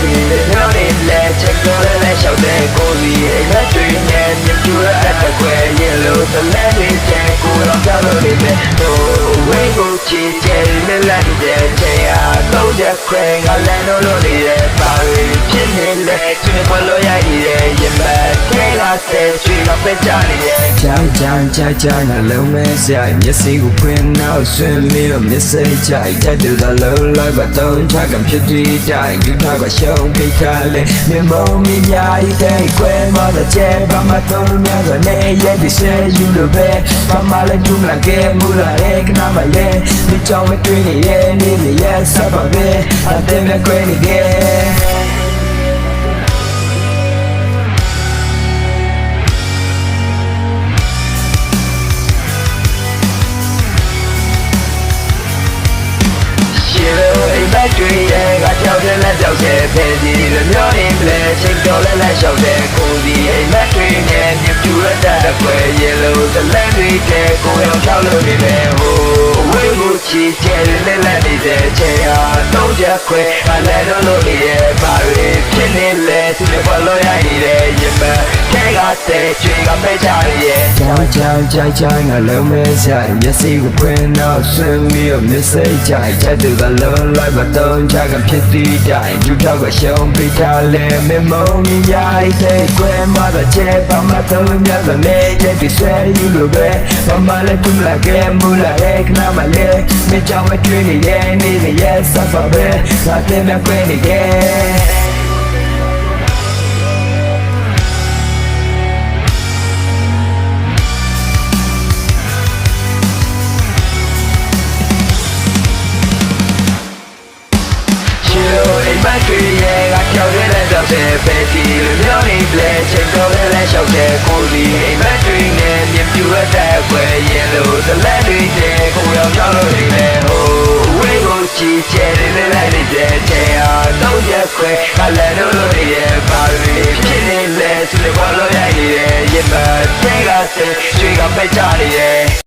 စီလေမျောနေလဲချက်ကိုလည်းလျှောက်တဲ့ကိုစီအိမ်မက်တွေနဲ့မြပြူရတဲ့ခွဲရင်လို့တလဲလေးတဲ့ကိုတော့ကြောက်လို့နေတယ်ဟိုဝေးကိုချီချဲနဲ့လိုက်တဲ့ချေအားတော့ချက်ခွဲကလည်းလို့နေတယ်ပါရီဖြစ်နေလဲသူကလို့ရည်ရဲ့ရင်မထဲလာတဲ့ချီကပဲကြနေရဲ့ကြာငါလုံးမဲဆိုင်မျက်စိကိုဖွင့်နောက်ဆွေးမီတော့မျက်စိကြိုက်တဲ့သူကလုံးလိုက်ပါတော့ချကဖြစ်တည်တိုင်းဒီထားကရှုံးပိတ်ထားလေမြမုံမီများဤတဲ့ခွဲမတော့ကျဲဘာမှတော့များကနေရဲ့ဒီစေယူလို့ပဲဘာမှလည်းကျူးလာခဲ့မူလာရဲ့ကနာမရဲ့ဒီကြောင့်မတွေ့နေရဲ့နေရဲ့စပါပဲအတဲ့မဲ့ခွဲနေခဲ့တွေ့ရဲ့ကကြောက်တဲ့လက်ကြောက်တဲ့ဖဲစီလိုမျိုးနေလဲချိန်တော်လဲလက်လျှောက်တဲ့ကိုစီအိမ်မက်တွေနဲ့မြပြူရတဲ့ခွဲရေလို့တလဲနေတဲ့ကိုရောချောက်လို့နေတယ်ဟိုဝေးမှုချီကျဲလဲလက်နေတဲ့ချေအားတော့ချက်ခွဲအလဲလို့နေရဲ့ပါရီဖြစ်နေလဲသူတွေဘလို့ရည်တဲ့ရင်မထဲကတဲ့ချွေကပဲချရဲ့ကြာငါလုံးမဲဆိုင်မျက်စိကိုဖွင့်တော့ဆွေးမီတော့မျက်စိကြိုက်တဲ့သူကလုံးလိုက်ပါတော့ချကဖြစ်တည်တိုင်းဒီထောက်ကရှုံးပိတ်ထားလေမမုံမီရိုက်တဲ့ခွဲမတော့ချဲပါမတော့မြတ်လည်းရဲ့ဒီဆွဲယူလို့ပဲဘာမှလည်းသူလာခဲ့မူလာရဲ့ခဏမှလည်းမကြောက်မတွေ့နေရဲ့နေရဲ့စပါပဲငါတဲ့မဲ့ခွဲနေခဲ့တွေ့ရဲ့ကကြောက်တဲ့လက်ကြောက်တဲ့ပဲစီလိုမျိုးနေလဲချိန်တော်လည်းလျှောက်တဲ့ကိုစီအိမ်မက်တွေနဲ့မြပြူရတဲ့ခွဲရင်လို့တလဲနေတဲ့ကိုရောကြောက်လို့နေတယ်ဟိုဝေးကိုချီချဲနဲ့လိုက်နေတဲ့ချေအားတော့ရက်ခွဲကလည်းလို့နေရဲ့ပါရီဖြစ်နေလဲသူတွေဘာလို့ရည်ရဲ့ရင်မထဲကတဲ့ချွေကပဲကြနေရဲ့